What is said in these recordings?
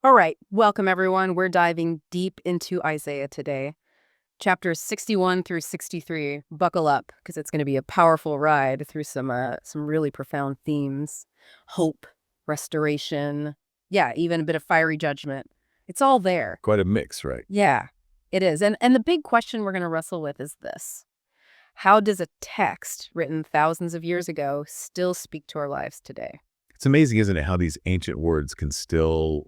All right, welcome everyone. We're diving deep into Isaiah today. Chapters 61 through 63. Buckle up because it's going to be a powerful ride through some really profound themes. Hope, restoration, yeah, even a bit of fiery judgment. It's all there. Quite a mix, right? Yeah, it is. And the big question we're going to wrestle with is this. How does a text written thousands of years ago still speak to our lives today? It's amazing, isn't it, how these ancient words can still,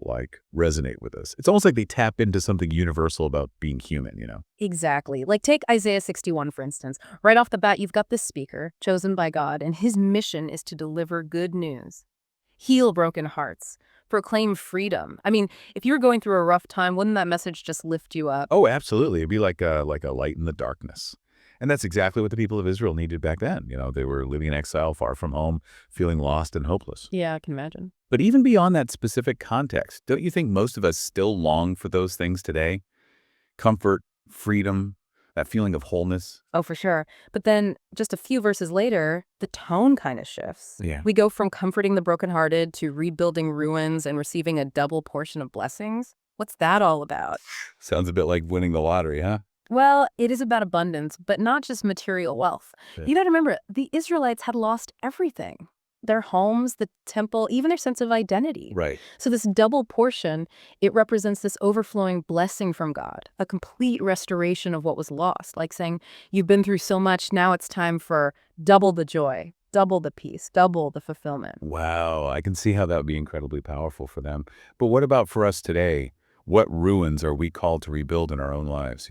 resonate with us. It's almost like they tap into something universal about being human. Exactly. Like take Isaiah 61, for instance. Right off the bat, you've got this speaker chosen by God, and his mission is to deliver good news, heal broken hearts, proclaim freedom. I mean, if you were going through a rough time, wouldn't that message just lift you up? Oh, absolutely. It'd be like a light in the darkness. And that's exactly what the people of Israel needed back then. They were living in exile, far from home, feeling lost and hopeless. Yeah, I can imagine. But even beyond that specific context, don't you think most of us still long for those things today? Comfort, freedom, that feeling of wholeness. Oh, for sure. But then just a few verses later, the tone kind of shifts. Yeah. We go from comforting the brokenhearted to rebuilding ruins and receiving a double portion of blessings. What's that all about? Sounds a bit like winning the lottery, huh? Well, it is about abundance, but not just material wealth. Yeah. You got to remember, the Israelites had lost everything. Their homes, the temple, even their sense of identity. Right. So this double portion, it represents this overflowing blessing from God, a complete restoration of what was lost, like saying, you've been through so much, now it's time for double the joy, double the peace, double the fulfillment. Wow, I can see how that would be incredibly powerful for them. But what about for us today? What ruins are we called to rebuild in our own lives?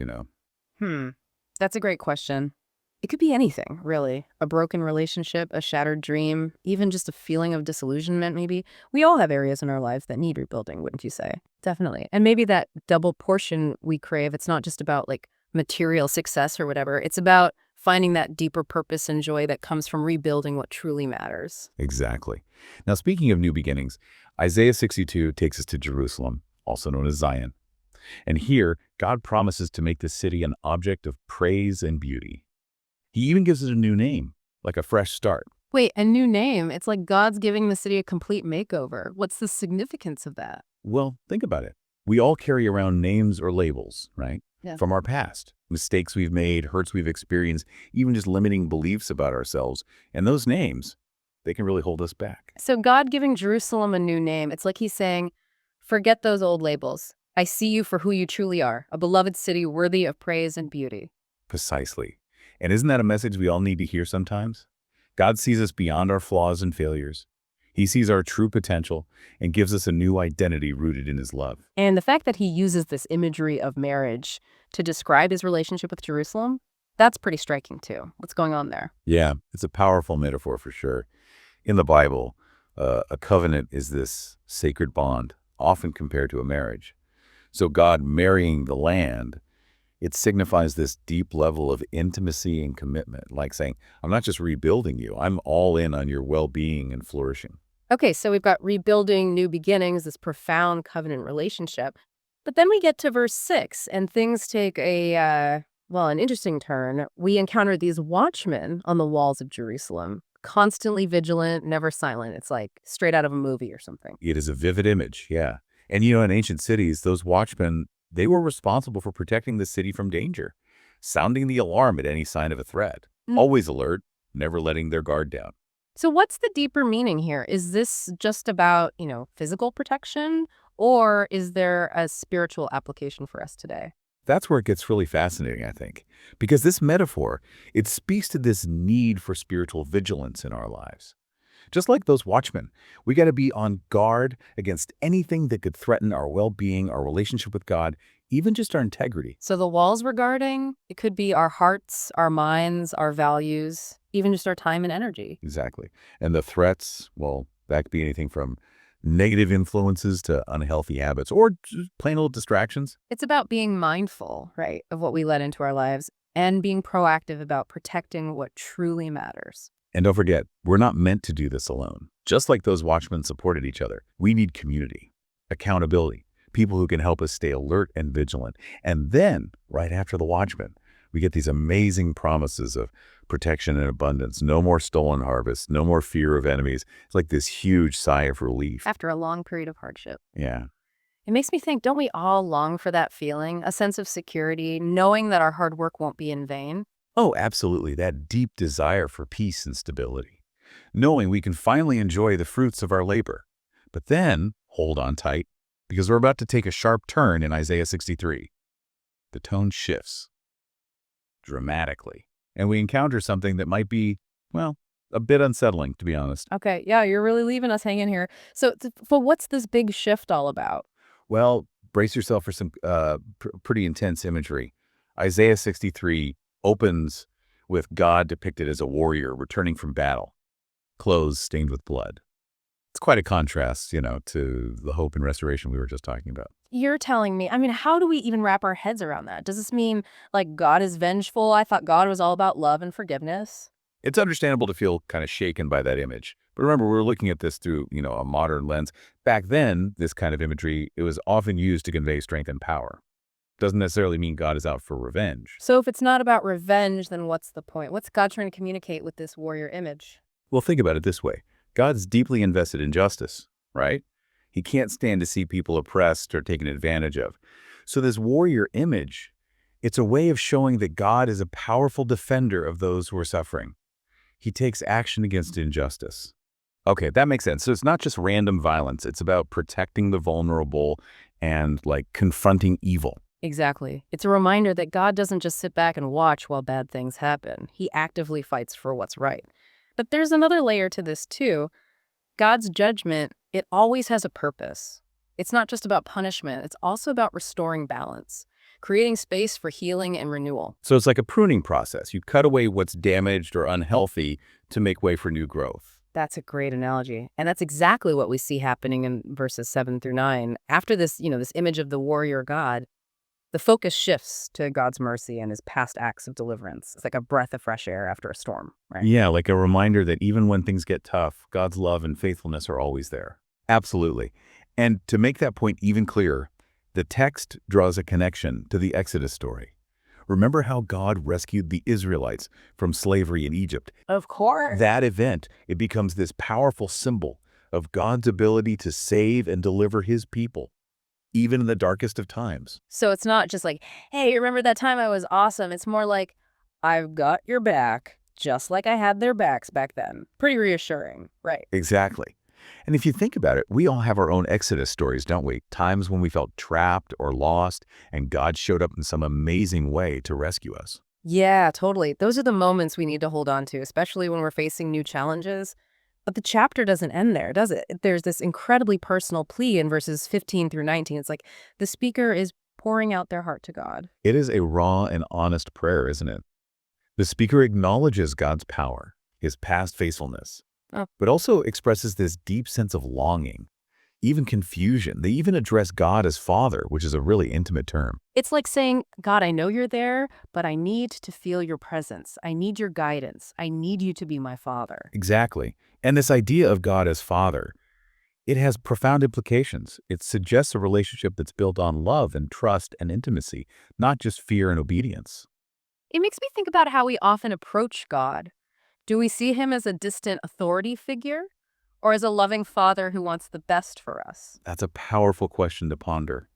Hmm. That's a great question. It could be anything, really. A broken relationship, a shattered dream, even just a feeling of disillusionment, maybe. We all have areas in our lives that need rebuilding, wouldn't you say? Definitely. And maybe that double portion we crave, it's not just about like material success or whatever. It's about finding that deeper purpose and joy that comes from rebuilding what truly matters. Exactly. Now, speaking of new beginnings, Isaiah 62 takes us to Jerusalem, also known as Zion. And here, God promises to make the city an object of praise and beauty. He even gives it a new name, like a fresh start. Wait, a new name. It's like God's giving the city a complete makeover. What's the significance of that? Well, think about it. We all carry around names or labels, right? Yeah. From our past, mistakes we've made, hurts we've experienced, even just limiting beliefs about ourselves. And those names, they can really hold us back. So God giving Jerusalem a new name, it's like he's saying, forget those old labels. I see you for who you truly are, a beloved city worthy of praise and beauty. Precisely. And isn't that a message we all need to hear sometimes? God sees us beyond our flaws and failures. He sees our true potential and gives us a new identity rooted in his love. And the fact that he uses this imagery of marriage to describe his relationship with Jerusalem, that's pretty striking too. What's going on there? Yeah, it's a powerful metaphor for sure. In the Bible, a covenant is this sacred bond, often compared to a marriage. So God marrying the land, it signifies this deep level of intimacy and commitment, like saying, I'm not just rebuilding you, I'm all in on your well-being and flourishing. Okay, so we've got rebuilding, new beginnings, this profound covenant relationship. But then we get to verse 6, and things take an interesting turn. We encounter these watchmen on the walls of Jerusalem, constantly vigilant, never silent. It's like straight out of a movie or something. It is a vivid image, yeah. And in ancient cities, those watchmen, they were responsible for protecting the city from danger, sounding the alarm at any sign of a threat, always alert, never letting their guard down. So what's the deeper meaning here? Is this just about, physical protection, or is there a spiritual application for us today? That's where it gets really fascinating, I think, because this metaphor, it speaks to this need for spiritual vigilance in our lives. Just like those watchmen, we got to be on guard against anything that could threaten our well-being, our relationship with God, even just our integrity. So the walls we're guarding, it could be our hearts, our minds, our values, even just our time and energy. Exactly. And the threats, well, that could be anything from negative influences to unhealthy habits or just plain old distractions. It's about being mindful, right, of what we let into our lives and being proactive about protecting what truly matters. And don't forget, we're not meant to do this alone. Just like those watchmen supported each other, we need community, accountability, people who can help us stay alert and vigilant. And then, right after the watchmen, we get these amazing promises of protection and abundance, no more stolen harvests, no more fear of enemies. It's like this huge sigh of relief. After a long period of hardship. Yeah. It makes me think, don't we all long for that feeling, a sense of security, knowing that our hard work won't be in vain? Oh, absolutely, that deep desire for peace and stability, knowing we can finally enjoy the fruits of our labor. But then, hold on tight, because we're about to take a sharp turn in Isaiah 63. The tone shifts dramatically, and we encounter something that might be, well, a bit unsettling, to be honest. Okay, yeah, you're really leaving us hanging here. So, what's this big shift all about? Well, brace yourself for some pretty intense imagery. Isaiah 63 opens with God depicted as a warrior returning from battle, clothes stained with blood. It's quite a contrast, to the hope and restoration we were just talking about. You're telling me, I mean, how do we even wrap our heads around that? Does this mean, like, God is vengeful? I thought God was all about love and forgiveness. It's understandable to feel kind of shaken by that image. But remember, we're looking at this through, a modern lens. Back then, this kind of imagery, it was often used to convey strength and power. Doesn't necessarily mean God is out for revenge. So, if it's not about revenge, then what's the point? What's God trying to communicate with this warrior image? Well, think about it this way. God's deeply invested in justice, right? He can't stand to see people oppressed or taken advantage of. So this warrior image, it's a way of showing that God is a powerful defender of those who are suffering. He takes action against injustice. Okay, that makes sense. So it's not just random violence. It's about protecting the vulnerable and, confronting evil. Exactly. It's a reminder that God doesn't just sit back and watch while bad things happen. He actively fights for what's right. But there's another layer to this, too. God's judgment, it always has a purpose. It's not just about punishment. It's also about restoring balance, creating space for healing and renewal. So it's like a pruning process. You cut away what's damaged or unhealthy to make way for new growth. That's a great analogy. And that's exactly what we see happening in verses 7 through 9. After this, this image of the warrior God, the focus shifts to God's mercy and his past acts of deliverance. It's like a breath of fresh air after a storm, right? Yeah, like a reminder that even when things get tough, God's love and faithfulness are always there. Absolutely. And to make that point even clearer, the text draws a connection to the Exodus story. Remember how God rescued the Israelites from slavery in Egypt? Of course. That event, it becomes this powerful symbol of God's ability to save and deliver his people, even in the darkest of times. So it's not just like, hey, remember that time I was awesome? It's more like, I've got your back, just like I had their backs back then. Pretty reassuring, right? Exactly. And if you think about it, we all have our own Exodus stories, don't we? Times when we felt trapped or lost, and God showed up in some amazing way to rescue us. Yeah, totally. Those are the moments we need to hold on to, especially when we're facing new challenges. But the chapter doesn't end there, does it? There's this incredibly personal plea in verses 15 through 19. It's like the speaker is pouring out their heart to God. It is a raw and honest prayer, isn't it? The speaker acknowledges God's power, his past faithfulness, Oh. but also expresses this deep sense of longing, even confusion. They even address God as Father, which is a really intimate term. It's like saying, God, I know you're there, but I need to feel your presence. I need your guidance. I need you to be my Father. Exactly. And this idea of God as Father, it has profound implications. It suggests a relationship that's built on love and trust and intimacy, not just fear and obedience. It makes me think about how we often approach God. Do we see him as a distant authority figure or as a loving father who wants the best for us? That's a powerful question to ponder.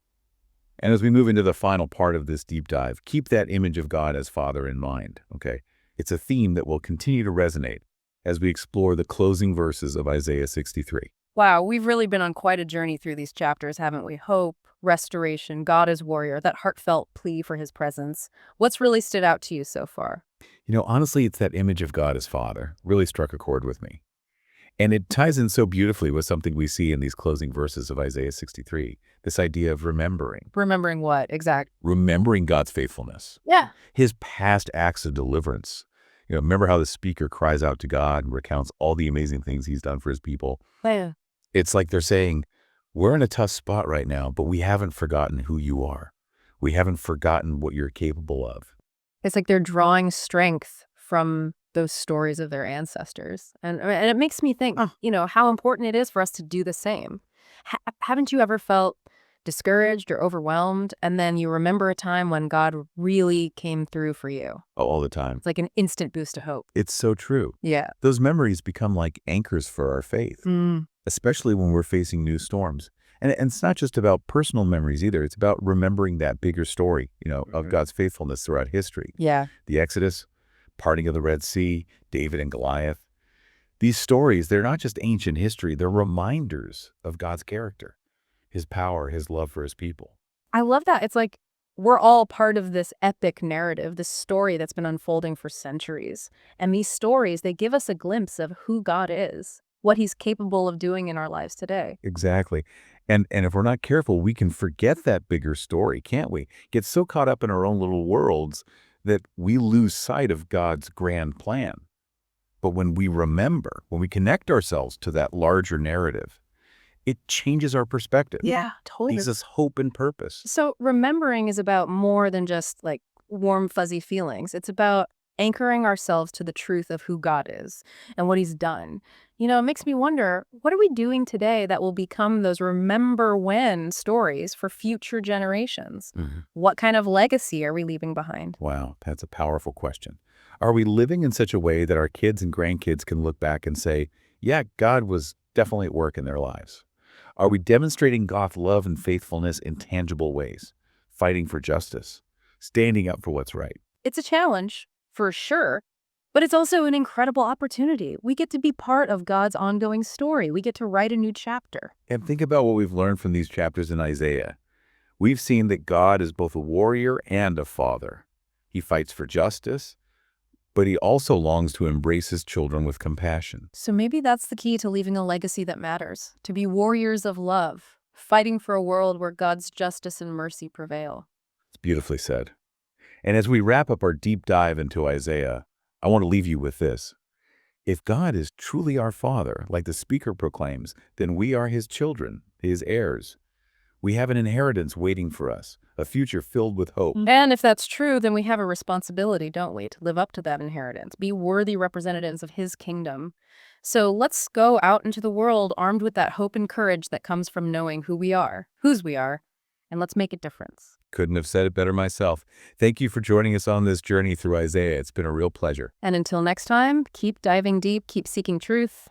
And as we move into the final part of this deep dive, keep that image of God as Father in mind, okay? It's a theme that will continue to resonate as we explore the closing verses of Isaiah 63. Wow, we've really been on quite a journey through these chapters, haven't we? Hope, restoration, God as warrior, that heartfelt plea for his presence. What's really stood out to you so far? Honestly, it's that image of God as Father really struck a chord with me. And it ties in so beautifully with something we see in these closing verses of Isaiah 63, this idea of remembering. Remembering what? Exact. Remembering God's faithfulness, Yeah. his past acts of deliverance. Remember how the speaker cries out to God and recounts all the amazing things he's done for his people. Yeah. It's like they're saying, we're in a tough spot right now, but we haven't forgotten who you are. We haven't forgotten what you're capable of. It's like they're drawing strength from those stories of their ancestors. And it makes me think, how important it is for us to do the same. Haven't you ever felt discouraged or overwhelmed, and then you remember a time when God really came through for you? Oh, all the time. It's like an instant boost of hope. It's so true. Yeah. Those memories become like anchors for our faith, especially when we're facing new storms. And it's not just about personal memories either. It's about remembering that bigger story, of God's faithfulness throughout history. Yeah. The Exodus, parting of the Red Sea, David and Goliath. These stories, they're not just ancient history, they're reminders of God's character, his power, his love for his people. I love that. It's like we're all part of this epic narrative, this story that's been unfolding for centuries. And these stories, they give us a glimpse of who God is, what he's capable of doing in our lives today. Exactly. And if we're not careful, we can forget that bigger story, can't we? Get so caught up in our own little worlds that we lose sight of God's grand plan. But when we remember, when we connect ourselves to that larger narrative, it changes our perspective. Yeah, totally. Gives us hope and purpose. So remembering is about more than just like warm, fuzzy feelings. It's about anchoring ourselves to the truth of who God is and what he's done. It makes me wonder, what are we doing today that will become those remember when stories for future generations? Mhm. What kind of legacy are we leaving behind? Wow, that's a powerful question. Are we living in such a way that our kids and grandkids can look back and say, yeah, God was definitely at work in their lives? Are we demonstrating God's love and faithfulness in tangible ways, fighting for justice, standing up for what's right? It's a challenge, for sure, but it's also an incredible opportunity. We get to be part of God's ongoing story. We get to write a new chapter. And think about what we've learned from these chapters in Isaiah. We've seen that God is both a warrior and a father. He fights for justice, but he also longs to embrace his children with compassion. So maybe that's the key to leaving a legacy that matters, to be warriors of love, fighting for a world where God's justice and mercy prevail. It's beautifully said. And as we wrap up our deep dive into Isaiah, I want to leave you with this. If God is truly our Father, like the speaker proclaims, then we are his children, his heirs. We have an inheritance waiting for us, a future filled with hope. And if that's true, then we have a responsibility, don't we, to live up to that inheritance, be worthy representatives of his kingdom. So let's go out into the world armed with that hope and courage that comes from knowing who we are, whose we are, and let's make a difference. Couldn't have said it better myself. Thank you for joining us on this journey through Isaiah. It's been a real pleasure. And until next time, keep diving deep, keep seeking truth,